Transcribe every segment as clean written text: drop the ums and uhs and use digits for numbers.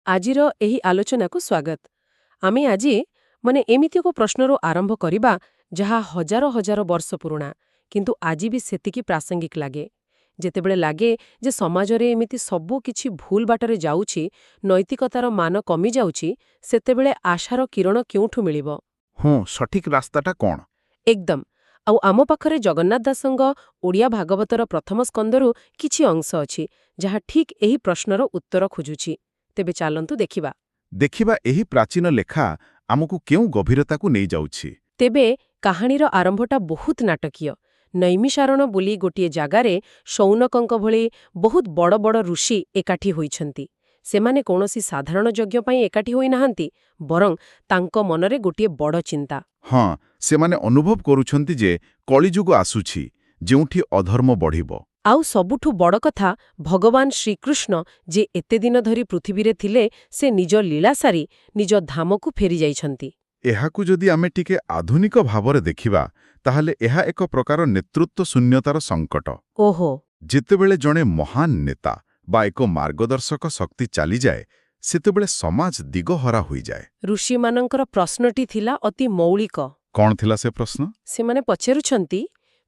ଆଜିର ଏହି ଆଲୋଚନାକୁ ସ୍ୱାଗତ। ଆମେ ଆଜି ଏମିତି ଏକ ପ୍ରଶ୍ନରୁ ଆରମ୍ଭ କରିବା ଯାହା ହଜାର ହଜାର ବର୍ଷ ପୁରୁଣା, କିନ୍ତୁ ଆଜି ବି ସେତିକି ପ୍ରାସଙ୍ଗିକ ଲାଗେ। ଯେତେବେଳେ ଲାଗେ ଯେ ସମାଜରେ ଏମିତି ସବୁ କିଛି ଭୁଲ ବାଟରେ ଯାଉଛି, ନୈତିକତାର ମାନ କମିଯାଉଛି, ସେତେବେଳେ ଆଶାର କିରଣ କେଉଁଠୁ ମିଳିବ? ହଁ, ସଠିକ୍ ରାସ୍ତାଟା କ'ଣ? ଏକଦମ। ଆଉ ଆମ ପାଖରେ ଜଗନ୍ନାଥ ଦାସଙ୍କ ଓଡ଼ିଆ ଭାଗବତର ପ୍ରଥମ ସ୍କନ୍ଧରୁ କିଛି ଅଂଶ ଅଛି, ଯାହା ଠିକ୍ ଏହି ପ୍ରଶ୍ନର ଉତ୍ତର ଖୋଜୁଛି। ତେବେ ଚାଲନ୍ତୁ ଦେଖିବା। ଦେଖିବା ଏହି ପ୍ରାଚୀନ ଲେଖା ଆମକୁ କେଉଁ ଗଭୀରତାକୁ ନେଇଯାଉଛି। ତେବେ କାହାଣୀର ଆରମ୍ଭଟା ବହୁତ ନାଟକୀୟ। ନୈମିଷାରଣ ବୋଲି ଗୋଟିଏ ଜାଗାରେ ଶୌନକଙ୍କ ଭଳି ବହୁତ ବଡ଼ ବଡ଼ ଋଷି ଏକାଠି ହୋଇଛନ୍ତି। ସେମାନେ କୌଣସି ସାଧାରଣ ଯଜ୍ଞ ପାଇଁ ଏକାଠି ହୋଇନାହାନ୍ତି, ବରଂ ତାଙ୍କ ମନରେ ଗୋଟିଏ ବଡ଼ ଚିନ୍ତା। ହଁ, ସେମାନେ ଅନୁଭବ କରୁଛନ୍ତି ଯେ କଳିଯୁଗ ଆସୁଛି, ଯେଉଁଠି ଅଧର୍ମ ବଢ଼ିବ। ଆଉ ସବୁଠୁ ବଡ଼ କଥା, ଭଗବାନ ଶ୍ରୀକୃଷ୍ଣ ଯେ ଏତେ ଦିନ ଧରି ପୃଥିବୀରେ ଥିଲେ, ସେ ନିଜ ଲୀଳା ସାରି ନିଜ ଧାମକୁ ଫେରିଯାଇଛନ୍ତି। ଏହାକୁ ଯଦି ଆମେ ଟିକେ ଆଧୁନିକ ଭାବରେ ଦେଖିବା, ତାହେଲେ ଏହା ଏକ ପ୍ରକାର ନେତୃତ୍ୱ ଶୂନ୍ୟତାର ସଙ୍କଟ। ଓହୋ। ଯେତେବେଳେ ଜଣେ ମହାନ ନେତା ବା ଏକ ମାର୍ଗଦର୍ଶକ ଶକ୍ତି ଚାଲିଯାଏ, ସେତେବେଳେ ସମାଜ ଦିଗହରା ହୋଇଯାଏ। ଋଷିମାନଙ୍କର ପ୍ରଶ୍ନଟି ଥିଲା ଅତି ମୌଳିକ। କ'ଣ ଥିଲା ସେ ପ୍ରଶ୍ନ? ସେମାନେ ପଚାରୁଛନ୍ତି,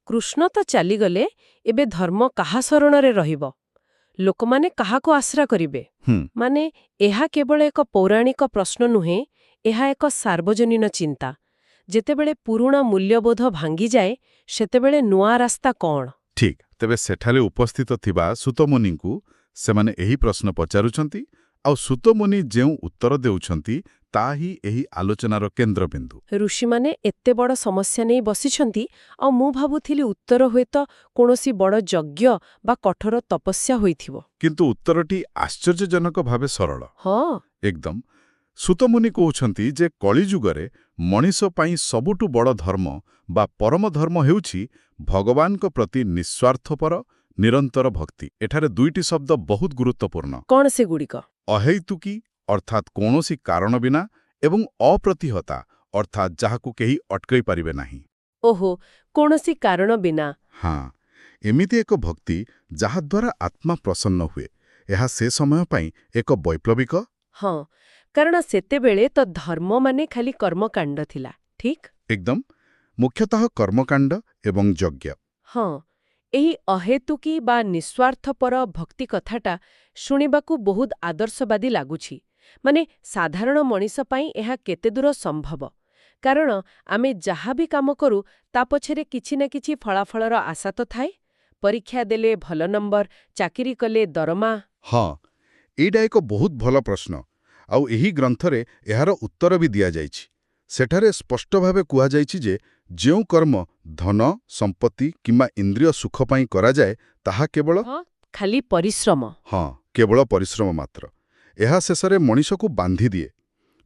କୃଷ୍ଣ ତ ଚାଲିଗଲେ, ଏବେ ଧର୍ମ କାହା ଶରଣରେ ରହିବ? ଲୋକମାନେ କାହାକୁ ଆଶ୍ରା କରିବେ? ଏହା କେବଳ ଏକ ପୌରାଣିକ ପ୍ରଶ୍ନ ନୁହେଁ, ଏହା ଏକ ସାର୍ବଜନୀନ ଚିନ୍ତା। ଯେତେବେଳେ ପୁରୁଣା ମୂଲ୍ୟବୋଧ ଭାଙ୍ଗିଯାଏ, ସେତେବେଳେ ନୂଆ ରାସ୍ତା କ'ଣ? ଠିକ୍। ତେବେ ସେଠାରେ ଉପସ୍ଥିତ ଥିବା ସୁତମୁନିଙ୍କୁ ସେମାନେ ଏହି ପ୍ରଶ୍ନ ପଚାରୁଛନ୍ତି, ଆଉ ସୁତମୁନି ଯେଉଁ ଉତ୍ତର ଦେଉଛନ୍ତି, ତାହା ହିଁ ଏହି ଆଲୋଚନାର କେନ୍ଦ୍ରବିନ୍ଦୁ। ଋଷିମାନେ ଏତେ ବଡ଼ ସମସ୍ୟା ନେଇ ବସିଛନ୍ତି, ଆଉ ମୁଁ ଭାବୁଥିଲି ଉତ୍ତର ହୁଏତ କୌଣସି ବଡ଼ ଯଜ୍ଞ ବା କଠୋର ତପସ୍ୟା ହୋଇଥିବ। କିନ୍ତୁ ଉତ୍ତରଟି ଆଶ୍ଚର୍ଯ୍ୟଜନକ ଭାବେ ସରଳ। ହଁ, ଏକଦମ। ସୁତମୁନି କହୁଛନ୍ତି ଯେ କଳିଯୁଗରେ ମଣିଷ ପାଇଁ ସବୁଠୁ ବଡ଼ ଧର୍ମ ବା ପରମ ଧର୍ମ ହେଉଛି ଭଗବାନଙ୍କ ପ୍ରତି ନିଃସ୍ୱାର୍ଥପର ନିରନ୍ତର ଭକ୍ତି। ଏଠାରେ ଦୁଇଟି ଶବ୍ଦ ବହୁତ ଗୁରୁତ୍ୱପୂର୍ଣ୍ଣ। କ'ଣ ସେଗୁଡ଼ିକ? ଅହୈତୁକୀ ଅର୍ଥାତ୍ କୌଣସି କାରଣ ବିନା, ଏବଂ ଅପ୍ରତିହତା ଅର୍ଥାତ୍ ଯାହାକୁ କେହି ଅଟକାଇ ପାରିବେ ନାହିଁ। ଓହୋ, କୌଣସି କାରଣ ବିନା। ହଁ, ଏମିତି ଏକ ଭକ୍ତି ଯାହାଦ୍ୱାରା ଆତ୍ମା ପ୍ରସନ୍ନ ହୁଏ। ଏହା ସେ ସମୟ ପାଇଁ ଏକ ବୈପ୍ଳବିକ। ହଁ, କାରଣ ସେତେବେଳେ ତ ଧର୍ମ ମାନେ ଖାଲି କର୍ମକାଣ୍ଡ ଥିଲା, ଠିକ୍? ଏକଦମ। ମୁଖ୍ୟତଃ କର୍ମକାଣ୍ଡ ଏବଂ ଯଜ୍ଞ। ହଁ, ଏହି ଅହେତୁକୀ ବା ନିଃସ୍ୱାର୍ଥପର ଭକ୍ତି କଥାଟା ଶୁଣିବାକୁ ବହୁତ ଆଦର୍ଶବାଦୀ ଲାଗୁଛି। ସାଧାରଣ ମଣିଷ ପାଇଁ ଏହା କେତେଦୂର ସମ୍ଭବ? କାରଣ ଆମେ ଯାହା ବି କାମ କରୁ, ତା ପଛରେ କିଛି ନା କିଛି ଫଳାଫଳର ଆଶା ତ ଥାଏ। ପରୀକ୍ଷା ଦେଲେ ଭଲ ନମ୍ବର, ଚାକିରି କଲେ ଦରମା। ହଁ, ଏଇଟା ଏକ ବହୁତ ଭଲ ପ୍ରଶ୍ନ, ଆଉ ଏହି ଗ୍ରନ୍ଥରେ ଏହାର ଉତ୍ତର ବି ଦିଆଯାଇଛି। ସେଠାରେ ସ୍ପଷ୍ଟ ଭାବେ କୁହାଯାଇଛି ଯେ ଯେଉଁ କର୍ମ ଧନ, ସମ୍ପତ୍ତି କିମ୍ବା ଇନ୍ଦ୍ରିୟ ସୁଖ ପାଇଁ କରାଯାଏ, ତାହା କେବଳ ଖାଲି ପରିଶ୍ରମ। ହଁ, କେବଳ ପରିଶ୍ରମ ମାତ୍ର। ଏହା ଶେଷରେ ମଣିଷକୁ ବାନ୍ଧିଦିଏ।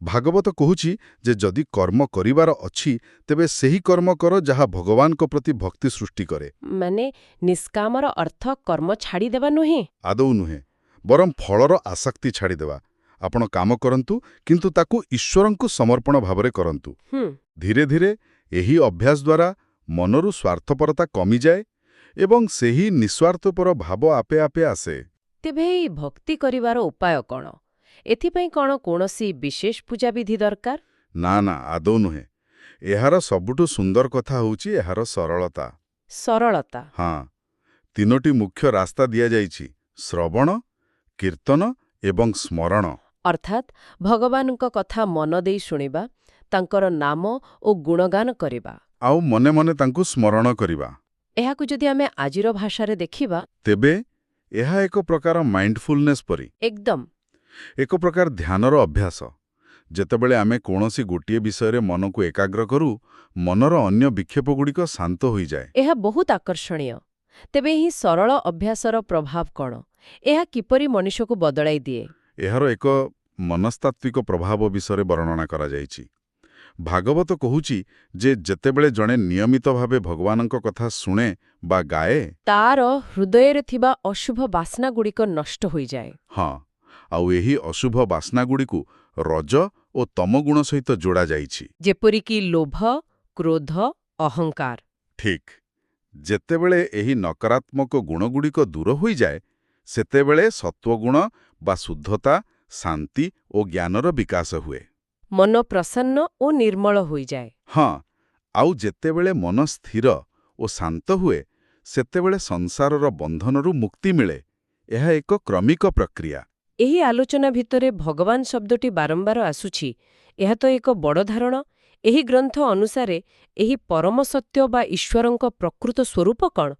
ଭାଗବତ କହୁଛି ଯେ ଯଦି କର୍ମ କରିବାର ଅଛି, ତେବେ ସେହି କର୍ମ କର ଯାହା ଭଗବାନଙ୍କ ପ୍ରତି ଭକ୍ତି ସୃଷ୍ଟି କରେ। ନିଷ୍କାମର ଅର୍ଥ କର୍ମ ଛାଡ଼ିଦେବା ନୁହେଁ? ଆଦୌ ନୁହେଁ, ବରଂ ଫଳର ଆସକ୍ତି ଛାଡ଼ିଦେବା। ଆପଣ କାମ କରନ୍ତୁ, କିନ୍ତୁ ତାକୁ ଈଶ୍ୱରଙ୍କୁ ସମର୍ପଣ ଭାବରେ କରନ୍ତୁ। ଧୀରେ ଧୀରେ ଏହି ଅଭ୍ୟାସ ଦ୍ୱାରା ମନରୁ ସ୍ୱାର୍ଥପରତା କମିଯାଏ ଏବଂ ସେହି ନିଃସ୍ୱାର୍ଥପର ଭାବ ଆପେ ଆପେ ଆସେ। ତେବେ ଏହି ଭକ୍ତି କରିବାର ଉପାୟ କ'ଣ? ଏଥିପାଇଁ କ'ଣ କୌଣସି ବିଶେଷ ପୂଜାବିଧି ଦରକାର? ନା, ଆଦୌ ନୁହେଁ। ଏହାର ସବୁଠୁ ସୁନ୍ଦର କଥା ହେଉଛି ଏହାର ସରଳତା। ସରଳତା? ହଁ, ତିନୋଟି ମୁଖ୍ୟ ରାସ୍ତା ଦିଆଯାଇଛି: ଶ୍ରବଣ, କୀର୍ତ୍ତନ ଏବଂ ସ୍ମରଣ। ଅର୍ଥାତ୍ ଭଗବାନଙ୍କ କଥା ମନ ଦେଇ ଶୁଣିବା, ତାଙ୍କର ନାମ ଓ ଗୁଣଗାନ କରିବା, ଆଉ ମନେ ମନେ ତାଙ୍କୁ ସ୍ମରଣ କରିବା। ଏହାକୁ ଯଦି ଆମେ ଆଜିର ଭାଷାରେ ଦେଖିବା, ତେବେ ଏହା ଏକ ପ୍ରକାର ମାଇଣ୍ଡଫୁଲନେସ୍ ପରି। ଏକଦମ। ଏକ ପ୍ରକାର ଧ୍ୟାନର ଅଭ୍ୟାସ। ଯେତେବେଳେ ଆମେ କୌଣସି ଗୋଟିଏ ବିଷୟରେ ମନକୁ ଏକାଗ୍ର କରୁ, ମନର ଅନ୍ୟ ବିକ୍ଷେପଗୁଡ଼ିକ ଶାନ୍ତ ହୋଇଯାଏ। ଏହା ବହୁତ ଆକର୍ଷଣୀୟ। ତେବେ ଏହି ସରଳ ଅଭ୍ୟାସର ପ୍ରଭାବ କ'ଣ? ଏହା କିପରି ମଣିଷକୁ ବଦଳାଇ ଦିଏ? ଏହାର ଏକ ମନସ୍ତାତ୍ତ୍ୱିକ ପ୍ରଭାବ ବିଷୟରେ ବର୍ଣ୍ଣନା କରାଯାଇଛି। ଭାଗବତ କହୁଛି ଯେ ଯେତେବେଳେ ଜଣେ ନିୟମିତ ଭାବେ ଭଗବାନଙ୍କ କଥା ଶୁଣେ ବା ଗାଏ, ତାର ହୃଦୟରେ ଥିବା ଅଶୁଭ ବାସନାଗୁଡ଼ିକ ନଷ୍ଟ ହୋଇଯାଏ। ହଁ, ଆଉ ଏହି ଅଶୁଭ ବାସନାଗୁଡ଼ିକୁ ରଜ ଓ ତମଗୁଣ ସହିତ ଯୋଡ଼ାଯାଇଛି। ଯେପରିକି ଲୋଭ, କ୍ରୋଧ, ଅହଙ୍କାର। ଠିକ୍। ଯେତେବେଳେ ଏହି ନକାରାତ୍ମକ ଗୁଣଗୁଡ଼ିକ ଦୂର ହୋଇଯାଏ, ସେତେବେଳେ ସତ୍ୱଗୁଣ ବା ଶୁଦ୍ଧତା ଶାନ୍ତି ଓ ଜ୍ଞାନର ବିକାଶ ହୁଏ। ମନ ପ୍ରସନ୍ନ ଓ ନିର୍ମଳ ହୋଇଯାଏ। ହଁ, ଆଉ ଯେତେବେଳେ ମନ ସ୍ଥିର ଓ ଶାନ୍ତ ହୁଏ ସେତେବେଳେ ସଂସାରର ବନ୍ଧନରୁ ମୁକ୍ତି ମିଳେ। ଏହା ଏକ କ୍ରମିକ ପ୍ରକ୍ରିୟା। ଏହି ଆଲୋଚନା ଭିତରେ ଭଗବାନ ଶବ୍ଦଟି ବାରମ୍ବାର ଆସୁଛି। ଏହା ତ ଏକ ବଡ଼ ଧାରଣା। ଏହି ଗ୍ରନ୍ଥ ଅନୁସାରେ ଏହି ପରମ ସତ୍ୟ ବା ଈଶ୍ୱରଙ୍କ ପ୍ରକୃତ ସ୍ୱରୂପ କ'ଣ?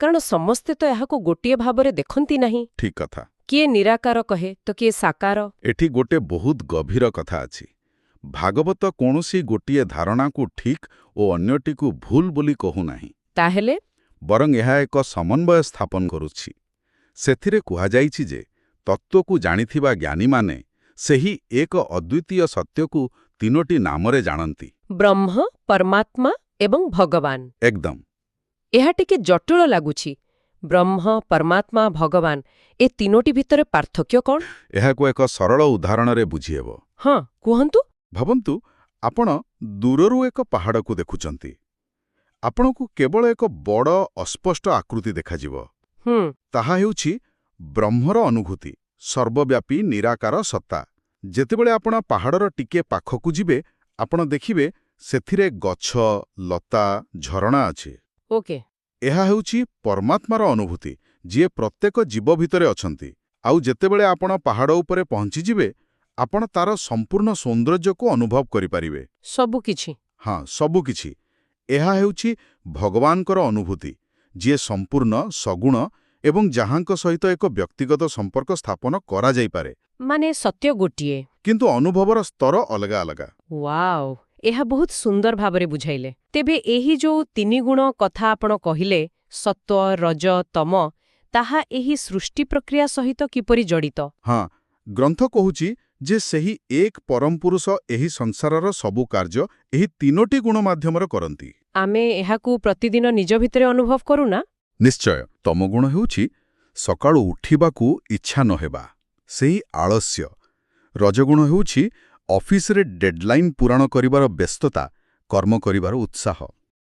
କାରଣ ସମସ୍ତେ ତ ଏହାକୁ ଗୋଟିଏ ଭାବରେ ଦେଖନ୍ତି ନାହିଁ। ଠିକ୍ କଥା। କିଏ ନିରାକାର କହେ ତ କିଏ ସାକାର। ଏଠି ଗୋଟେ ବହୁତ ଗଭୀର କଥା ଅଛି। ଭାଗବତ କୌଣସି ଗୋଟିଏ ଧାରଣାକୁ ଠିକ୍ ଓ ଅନ୍ୟଟିକୁ ଭୁଲ ବୋଲି କହୁନାହିଁ। ତାହେଲେ ବରଂ ଏହା ଏକ ସମନ୍ୱୟ ସ୍ଥାପନ କରୁଛି। ସେଥିରେ କୁହାଯାଇଛି ଯେ ତତ୍ତ୍ୱକୁ ଜାଣିଥିବା ଜ୍ଞାନୀମାନେ ସେହି ଏକ ଅଦ୍ୱିତୀୟ ସତ୍ୟକୁ ତିନୋଟି ନାମରେ ଜାଣନ୍ତି। ବ୍ରହ୍ମ, ପରମାତ୍ମା ଏବଂ ଭଗବାନ। ଏକଦମ। ଏହା ଟିକେ ଜଟିଳ ଲାଗୁଛି। ବ୍ରହ୍ମ, ପରମାତ୍ମା, ଭଗବାନ ଏ ତିନୋଟି ଭିତରେ ପାର୍ଥକ୍ୟ କ'ଣ? ଏହାକୁ ଏକ ସରଳ ଉଦାହରଣରେ ବୁଝିହେବ। ହଁ, କୁହନ୍ତୁ। ଭାବନ୍ତୁ, ଆପଣ ଦୂରରୁ ଏକ ପାହାଡ଼କୁ ଦେଖୁଛନ୍ତି। ଆପଣଙ୍କୁ କେବଳ ଏକ ବଡ଼ ଅସ୍ପଷ୍ଟ ଆକୃତି ଦେଖାଯିବ। ତାହା ହେଉଛି ବ୍ରହ୍ମର ଅନୁଭୂତି, ସର୍ବବ୍ୟାପୀ ନିରାକାର ସତ୍ତା। ଯେତେବେଳେ ଆପଣ ପାହାଡ଼ର ଟିକେ ପାଖକୁ ଯିବେ ଆପଣ ଦେଖିବେ ସେଥିରେ ଗଛ, ଲତା, ଝରଣା ଅଛି। ଓକେ। ଏହା ହେଉଛି ପରମାତ୍ମାର ଅନୁଭୂତି, ଯିଏ ପ୍ରତ୍ୟେକ ଜୀବ ଭିତରେ ଅଛନ୍ତି। ଆଉ ଯେତେବେଳେ ଆପଣ ପାହାଡ଼ ଉପରେ ପହଞ୍ଚିଯିବେ ଆପଣ ତାର ସମ୍ପୂର୍ଣ୍ଣ ସୌନ୍ଦର୍ଯ୍ୟକୁ ଅନୁଭବ କରିପାରିବେ। ସବୁକିଛି? ହଁ, ସବୁକିଛି। ଏହା ହେଉଛି ଭଗବାନଙ୍କର ଅନୁଭୂତି, ଯିଏ ସମ୍ପୂର୍ଣ୍ଣ, ସଗୁଣ ଏବଂ ଯାହାଙ୍କ ସହିତ ଏକ ବ୍ୟକ୍ତିଗତ ସମ୍ପର୍କ ସ୍ଥାପନ କରାଯାଇପାରେ। ମାନେ ସତ୍ୟ ଗୋଟିଏ, କିନ୍ତୁ ଅନୁଭବର ସ୍ତର ଅଲଗା ଅଲଗା। ୱାଓ, ଏହା ବହୁତ ସୁନ୍ଦର ଭାବରେ ବୁଝାଇଲେ। ତେବେ ଏହି ଯୋଉ ତିନି ଗୁଣ କଥା ଆପଣ କହିଲେ, ସତ୍ୱ, ରଜ, ତମ, ତାହା ଏହି ସୃଷ୍ଟି ପ୍ରକ୍ରିୟା ସହିତ କିପରି ଜଡ଼ିତ? ହଁ, ଗ୍ରନ୍ଥ କହୁଛି ଯେ ସେହି ଏକ ପରମ ପୁରୁଷ ଏହି ସଂସାରର ସବୁ କାର୍ଯ୍ୟ ଏହି ତିନୋଟି ଗୁଣ ମାଧ୍ୟମରେ କରନ୍ତି। ଆମେ ଏହାକୁ ପ୍ରତିଦିନ ନିଜ ଭିତରେ ଅନୁଭବ କରୁନା? ନିଶ୍ଚୟ। ତମଗୁଣ ହେଉଛି ସକାଳୁ ଉଠିବାକୁ ଇଚ୍ଛା ନ ହେବା, ସେହି ଆଳସ୍ୟ। ରଜଗୁଣ ହେଉଛି ଅଫିସରେ ଡେଡ୍ଲାଇନ୍ ପୂରଣ କରିବାର ବ୍ୟସ୍ତତା, କର୍ମ କରିବାର ଉତ୍ସାହ।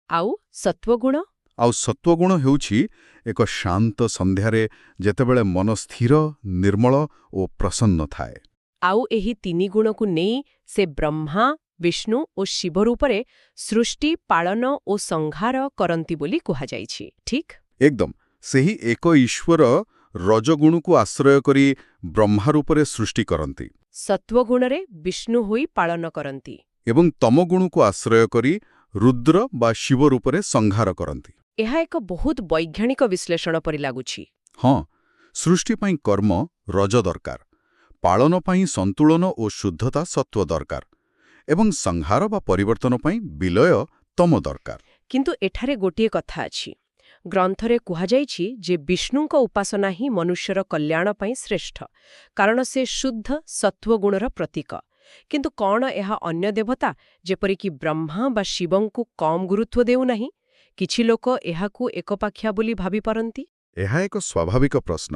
ଆଉ ସତ୍ୱଗୁଣ? ଆଉ ସତ୍ୱଗୁଣ ହେଉଛି ଏକ ଶାନ୍ତ ସନ୍ଧ୍ୟାରେ ଯେତେବେଳେ ମନ ସ୍ଥିର, ନିର୍ମଳ ଓ ପ୍ରସନ୍ନ ଥାଏ। ଆଉ ଏହି ତିନି ଗୁଣକୁ ନେଇ ସେ ବ୍ରହ୍ମା, ବିଷ୍ଣୁ ଓ ଶିବ ରୂପରେ ସୃଷ୍ଟି, ପାଳନ ଓ ସଂହାର କରନ୍ତି ବୋଲି କୁହାଯାଇଛି, ଠିକ୍? ଏକଦମ। ସେହି ଏକ ଈଶ୍ୱର ରଜଗୁଣକୁ ଆଶ୍ରୟ କରି ବ୍ରହ୍ମା ରୂପରେ ସୃଷ୍ଟି କରନ୍ତି। ସତ୍ୱଗୁଣରେ ବିଷ୍ଣୁ ହୋଇ ପାଳନ କରନ୍ତି। ଏବଂ ତମଗୁଣକୁ ଆଶ୍ରୟ କରି ରୁଦ୍ର ବା ଶିବ ରୂପରେ ସଂହାର କରନ୍ତି। ଏହା ଏକ ବହୁତ ବୈଜ୍ଞାନିକ ବିଶ୍ଳେଷଣ ପରି ଲାଗୁଛି। ହଁ, ସୃଷ୍ଟି ପାଇଁ କର୍ମ ରଜ ଦରକାର, ପାଳନ ପାଇଁ ସନ୍ତୁଳନ ଓ ଶୁଦ୍ଧତା ସତ୍ୱ ଦରକାର ଏବଂ ସଂହାର ବା ପରିବର୍ତ୍ତନ ପାଇଁ ବିଲୟ ତମ ଦରକାର। କିନ୍ତୁ ଏଠାରେ ଗୋଟିଏ କଥା ଅଛି। ଗ୍ରନ୍ଥରେ କୁହାଯାଇଛି ଯେ ବିଷ୍ଣୁଙ୍କ ଉପାସନା ହିଁ ମନୁଷ୍ୟର କଲ୍ୟାଣ ପାଇଁ ଶ୍ରେଷ୍ଠ, କାରଣ ସେ ଶୁଦ୍ଧ ସତ୍ୱଗୁଣର ପ୍ରତୀକ। କିନ୍ତୁ କ'ଣ ଏହା ଅନ୍ୟ ଦେବତା ଯେପରିକି ବ୍ରହ୍ମା ବା ଶିବଙ୍କୁ କମ୍ ଗୁରୁତ୍ୱ ଦେଉନାହିଁ? କିଛି ଲୋକ ଏହାକୁ ଏକପାଖିଆ ବୋଲି ଭାବିପାରନ୍ତି। ଏହା ଏକ ସ୍ୱାଭାବିକ ପ୍ରଶ୍ନ।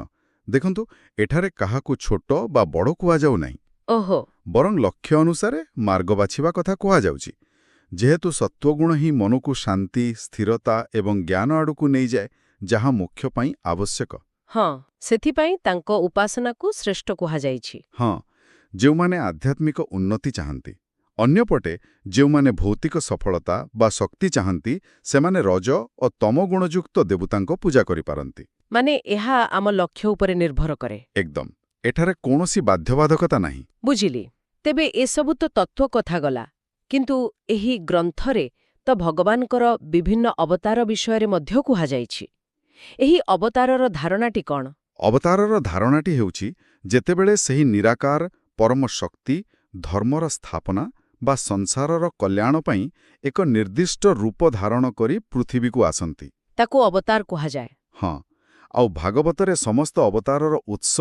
ଦେଖନ୍ତୁ, ଏଠାରେ କାହାକୁ ଛୋଟ ବା ବଡ଼ କୁହାଯାଉ ନାହିଁ। ଓହୋ। ବରଂ ଲକ୍ଷ୍ୟ ଅନୁସାରେ ମାର୍ଗ ବାଛିବା କଥା କୁହାଯାଉଛି। ଯେହେତୁ ସତ୍ୱଗୁଣ ହିଁ ମନକୁ ଶାନ୍ତି, ସ୍ଥିରତା ଏବଂ ଜ୍ଞାନ ଆଡ଼କୁ ନେଇଯାଏ, ଯାହା ମୋକ୍ଷ ପାଇଁ ଆବଶ୍ୟକ। ହଁ, ସେଥିପାଇଁ ତାଙ୍କ ଉପାସନାକୁ ଶ୍ରେଷ୍ଠ କୁହାଯାଇଛି। ହଁ, ଯେଉଁମାନେ ଆଧ୍ୟାତ୍ମିକ ଉନ୍ନତି ଚାହାନ୍ତି। ଅନ୍ୟପଟେ ଯେଉଁମାନେ ଭୌତିକ ସଫଳତା ବା ଶକ୍ତି ଚାହାନ୍ତି ସେମାନେ ରଜ ଓ ତମଗୁଣଯୁକ୍ତ ଦେବତାଙ୍କ ପୂଜା କରିପାରନ୍ତି। ମାନେ ଏହା ଆମ ଲକ୍ଷ୍ୟ ଉପରେ ନିର୍ଭର କରେ। ଏକଦମ। ଏଠାରେ କୌଣସି ବାଧ୍ୟବାଧକତା ନାହିଁ। ବୁଝିଲି। ତେବେ ଏସବୁ ତ ତତ୍ତ୍ୱ କଥା ଗଲା, କିନ୍ତୁ ଏହି ଗ୍ରନ୍ଥରେ ତ ଭଗବାନଙ୍କର ବିଭିନ୍ନ ଅବତାର ବିଷୟରେ ମଧ୍ୟ କୁହାଯାଇଛି। ଏହି ଅବତାରର ଧାରଣାଟି କ'ଣ? ଅବତାରର ଧାରଣାଟି ହେଉଛି ଯେତେବେଳେ ସେହି ନିରାକାର ପରମ ଶକ୍ତି ଧର୍ମର ସ୍ଥାପନା ବା ସଂସାରର କଲ୍ୟାଣ ପାଇଁ ଏକ ନିର୍ଦ୍ଦିଷ୍ଟ ରୂପ ଧାରଣ କରି ପୃଥିବୀକୁ ଆସନ୍ତି। ତାକୁ ଅବତାର କୁହାଯାଏ। ହଁ, ଆଉ ଭାଗବତରେ ସମସ୍ତ ଅବତାରର ଉତ୍ସ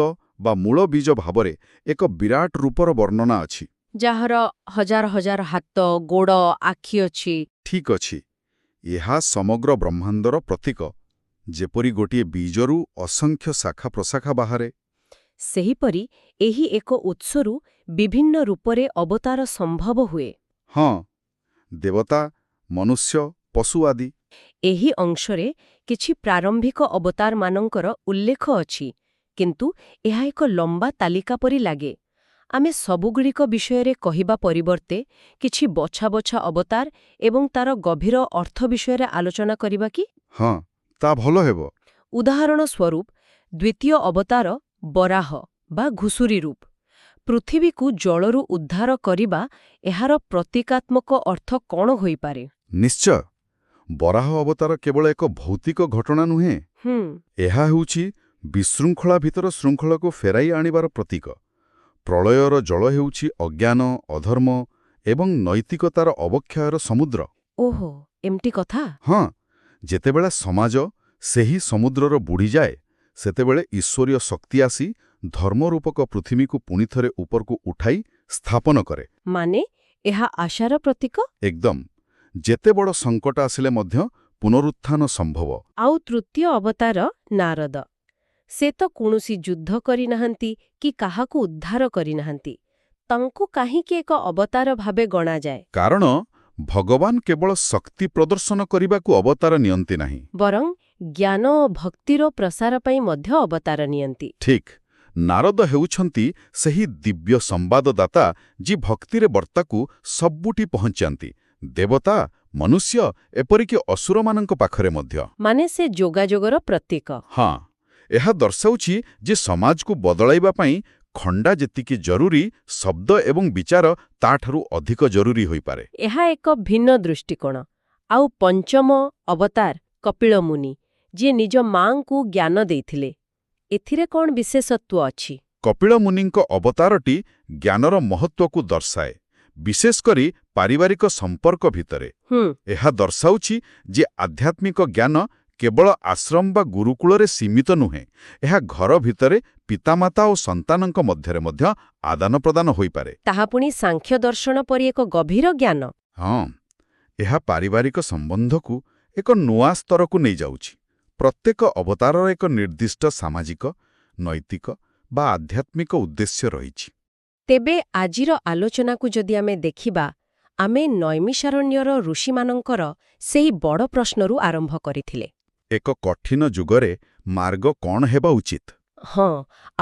ବା ମୂଳ ବୀଜ ଭାବରେ ଏକ ବିରାଟ ରୂପର ବର୍ଣ୍ଣନା ଅଛି, ଯାହାର ହଜାର ହଜାର ହାତ, ଗୋଡ଼, ଆଖି ଅଛି। ଠିକ୍ ଅଛି। ଏହା ସମଗ୍ର ବ୍ରହ୍ମାଣ୍ଡର ପ୍ରତୀକ। ଯେପରି ଗୋଟିଏ ବୀଜରୁ ଅସଂଖ୍ୟ ଶାଖା ପ୍ରଶାଖା ବାହାରେ, ସେହିପରି ଏହି ଏକ ଉତ୍ସରୁ ବିଭିନ୍ନ ରୂପରେ ଅବତାର ସମ୍ଭବ ହୁଏ। ହଁ, ଦେବତା, ମନୁଷ୍ୟ, ପଶୁ ଆଦି। ଏହି ଅଂଶରେ କିଛି ପ୍ରାରମ୍ଭିକ ଅବତାରମାନଙ୍କର ଉଲ୍ଲେଖ ଅଛି, କିନ୍ତୁ ଏହା ଏକ ଲମ୍ବା ତାଲିକା ପରି ଲାଗେ। ଆମେ ସବୁଗୁଡ଼ିକ ବିଷୟରେ କହିବା ପରିବର୍ତ୍ତେ କିଛି ବଛା ବଛା ଅବତାର ଏବଂ ତାର ଗଭୀର ଅର୍ଥ ବିଷୟରେ ଆଲୋଚନା କରିବା କି? ହଁ, ତା ଭଲ ହେବ। ଉଦାହରଣ ସ୍ୱରୂପ ଦ୍ୱିତୀୟ ଅବତାର ବରାହ ବା ଘୁଷୁରୀ ରୂପ। ପୃଥିବୀକୁ ଜଳରୁ ଉଦ୍ଧାର କରିବା ଏହାର ପ୍ରତୀକାତ୍ମକ ଅର୍ଥ କ'ଣ ହୋଇପାରେ? ନିଶ୍ଚୟ, ବରାହ ଅବତାର କେବଳ ଏକ ଭୌତିକ ଘଟଣା ନୁହେଁ। ଏହା ହେଉଛି ବିଶୃଙ୍ଖଳା ଭିତର ଶୃଙ୍ଖଳାକୁ ଫେରାଇ ଆଣିବାର ପ୍ରତୀକ। ପ୍ରଳୟର ଜଳ ହେଉଛି ଅଜ୍ଞାନ, ଅଧର୍ମ ଏବଂ ନୈତିକତାର ଅବକ୍ଷୟର ସମୁଦ୍ର। ଓହୋ, ଏମିତି କଥା? ହଁ, ଯେତେବେଳେ ସମାଜ ସେହି ସମୁଦ୍ରର ବୁଡ଼ିଯାଏ, ସେତେବେଳେ ଈଶ୍ୱରୀୟ ଶକ୍ତି ଆସି ଧର୍ମରୂପକ ପୃଥିବୀକୁ ପୁଣିଥରେ ଉପରକୁ ଉଠାଇ ସ୍ଥାପନ କରେ। ମାନେ ଏହା ଆଶାର ପ୍ରତୀକ? ଏକଦମ। ଯେତେ ବଡ଼ ସଙ୍କଟ ଆସିଲେ ମଧ୍ୟ ପୁନରୁତ୍ଥାନ ସମ୍ଭବ। ଆଉ ତୃତୀୟ ଅବତାର ନାରଦ। ସେ ତ କୌଣସି ଯୁଦ୍ଧ କରିନାହାନ୍ତି କି କାହାକୁ ଉଦ୍ଧାର କରିନାହାନ୍ତି। ତାଙ୍କୁ କାହିଁକି ଏକ ଅବତାର ଭାବେ ଗଣାଯାଏ? କାରଣ ଭଗବାନ କେବଳ ଶକ୍ତି ପ୍ରଦର୍ଶନ କରିବାକୁ ଅବତାର ନିଅନ୍ତି ନାହିଁ। ବରଂ ଜ୍ଞାନ ଓ ଭକ୍ତିର ପ୍ରସାର ପାଇଁ ମଧ୍ୟ ଅବତାର ନିଅନ୍ତି। ଠିକ୍। ନାରଦ ହେଉଛନ୍ତି ସେହି ଦିବ୍ୟ ସମ୍ବାଦଦାତା ଯିଏ ଭକ୍ତିରେ ବର୍ତ୍ତାକୁ ସବୁଠି ପହଞ୍ଚାନ୍ତି। ଦେବତା, ମନୁଷ୍ୟ, ଏପରିକି ଅସୁରମାନଙ୍କ ପାଖରେ ମଧ୍ୟ। ମାନେ ସେ ଯୋଗାଯୋଗର ପ୍ରତୀକ। ହଁ, ଏହା ଦର୍ଶାଉଛି ଯେ ସମାଜକୁ ବଦଳାଇବା ପାଇଁ ଖଣ୍ଡା ଯେତିକି ଜରୁରୀ, ଶବ୍ଦ ଏବଂ ବିଚାର ତାଠାରୁ ଅଧିକ ଜରୁରୀ ହୋଇପାରେ। ଏହା ଏକ ଭିନ୍ନ ଦୃଷ୍ଟିକୋଣ। ଆଉ ପଞ୍ଚମ ଅବତାର କପିଳ ମୁନି, ଯିଏ ନିଜ ମାଙ୍କୁ ଜ୍ଞାନ ଦେଇଥିଲେ। ଏଥିରେ କ'ଣ ବିଶେଷତ୍ୱ ଅଛି? କପିଳ ମୁନିଙ୍କ ଅବତାରଟି ଜ୍ଞାନର ମହତ୍ୱକୁ ଦର୍ଶାଏ, ବିଶେଷ କରି ପାରିବାରିକ ସମ୍ପର୍କ ଭିତରେ। ଏହା ଦର୍ଶାଉଛି ଯେ ଆଧ୍ୟାତ୍ମିକ ଜ୍ଞାନ କେବଳ ଆଶ୍ରମ ବା ଗୁରୁକୁଳରେ ସୀମିତ ନୁହେଁ। ଏହା ଘର ଭିତରେ ପିତାମାତା ଓ ସନ୍ତାନଙ୍କ ମଧ୍ୟରେ ମଧ୍ୟ ଆଦାନ ପ୍ରଦାନ ହୋଇପାରେ। ତାହା ପୁଣି ସାଂଖ୍ୟ ଦର୍ଶନ ପରି ଏକ ଗଭୀର ଜ୍ଞାନ। ହଁ, ଏହା ପାରିବାରିକ ସମ୍ବନ୍ଧକୁ ଏକ ନୂଆ ସ୍ତରକୁ ନେଇଯାଉଛି। ପ୍ରତ୍ୟେକ ଅବତାରର ଏକ ନିର୍ଦ୍ଦିଷ୍ଟ ସାମାଜିକ, ନୈତିକ ବା ଆଧ୍ୟାତ୍ମିକ ଉଦ୍ଦେଶ୍ୟ ରହିଛି। ତେବେ ଆଜିର ଆଲୋଚନାକୁ ଯଦି ଆମେ ଦେଖିବା, ଆମେ ନୈମିଷାରଣ୍ୟର ଋଷିମାନଙ୍କର ସେହି ବଡ଼ ପ୍ରଶ୍ନରୁ ଆରମ୍ଭ କରିଥିଲେ। ଏକ କଠିନ ଯୁଗରେ ମାର୍ଗ କ'ଣ ହେବା ଉଚିତ? ହଁ,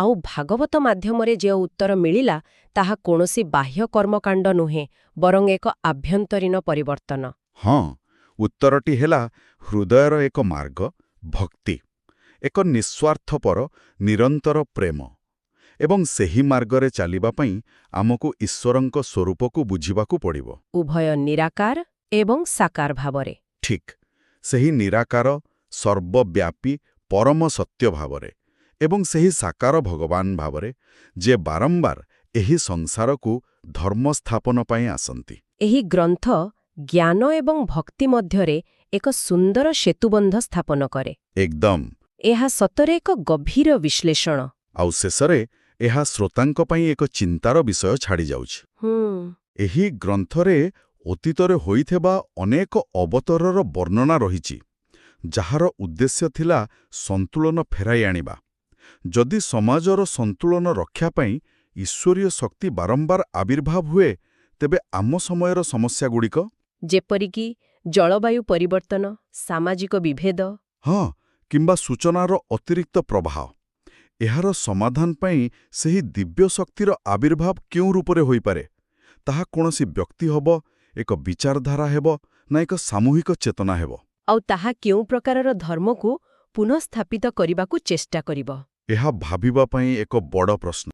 ଆଉ ଭାଗବତ ମାଧ୍ୟମରେ ଯେଉଁ ଉତ୍ତର ମିଳିଲା, ତାହା କୌଣସି ବାହ୍ୟ କର୍ମକାଣ୍ଡ ନୁହେଁ, ବରଂ ଏକ ଆଭ୍ୟନ୍ତରୀଣ ପରିବର୍ତ୍ତନ। ହଁ, ଉତ୍ତରଟି ହେଲା ହୃଦୟର ଏକ ମାର୍ଗ, ଭକ୍ତି, ଏକ ନିଃସ୍ୱାର୍ଥପର ନିରନ୍ତର ପ୍ରେମ। ଏବଂ ସେହି ମାର୍ଗରେ ଚାଲିବା ପାଇଁ ଆମକୁ ଈଶ୍ୱରଙ୍କ ସ୍ୱରୂପକୁ ବୁଝିବାକୁ ପଡ଼ିବ। ଉଭୟ ନିରାକାର ଏବଂ ସାକାର ଭାବରେ। ଠିକ୍, ସେହି ନିରାକାର, ସର୍ବବ୍ୟାପୀ, ପରମ ସତ୍ୟ ଭାବରେ ଏବଂ ସେହି ସାକାର ଭଗବାନ ଭାବରେ, ଯେ ବାରମ୍ବାର ଏହି ସଂସାରକୁ ଧର୍ମ ସ୍ଥାପନ ପାଇଁ ଆସନ୍ତି। ଏହି ଗ୍ରନ୍ଥ ଜ୍ଞାନ ଏବଂ ଭକ୍ତି ମଧ୍ୟରେ ଏକ ସୁନ୍ଦର ସେତୁବନ୍ଧ ସ୍ଥାପନ କରେ। ଏକଦମ। ଏହା ସତରେ ଏକ ଗଭୀର ବିଶ୍ଳେଷଣ। ଆଉ ଶେଷରେ ଏହା ଶ୍ରୋତାଙ୍କ ପାଇଁ ଏକ ଚିନ୍ତାର ବିଷୟ ଛାଡ଼ିଯାଉଛି। ଏହି ଗ୍ରନ୍ଥରେ ଅତୀତରେ ହୋଇଥିବା ଅନେକ ଅବତାରର ବର୍ଣ୍ଣନା ରହିଛି, ଯାହାର ଉଦ୍ଦେଶ୍ୟ ଥିଲା ସନ୍ତୁଳନ ଫେରାଇ ଆଣିବା। ଯଦି ସମାଜର ସନ୍ତୁଳନ ରକ୍ଷା ପାଇଁ ଈଶ୍ୱରୀୟ ଶକ୍ତି ବାରମ୍ବାର ଆବିର୍ଭାବ ହୁଏ, ତେବେ ଆମ ସମୟର ସମସ୍ୟାଗୁଡ଼ିକ, ଯେପରିକି ଜଳବାୟୁ ପରିବର୍ତ୍ତନ, ସାମାଜିକ ବିଭେଦ, ହଁ, କିମ୍ବା ସୂଚନାର ଅତିରିକ୍ତ ପ୍ରବାହ, ଏହାର ସମାଧାନ ପାଇଁ ସେହି ଦିବ୍ୟ ଶକ୍ତିର ଆବିର୍ଭାବ କେଉଁ ରୂପରେ ହୋଇପାରେ? ତାହା କୌଣସି ବ୍ୟକ୍ତି ହେବ, ଏକ ବିଚାରଧାରା ହେବ, ନା ଏକ ସାମୂହିକ ଚେତନା ହେବ? ଆଉ ତାହା କେଉଁ ପ୍ରକାରର ଧର୍ମକୁ ପୁନଃସ୍ଥାପିତ କରିବାକୁ ଚେଷ୍ଟା କରିବ? ଏହା ଭାବିବା ପାଇଁ ଏକ ବଡ଼ ପ୍ରଶ୍ନ।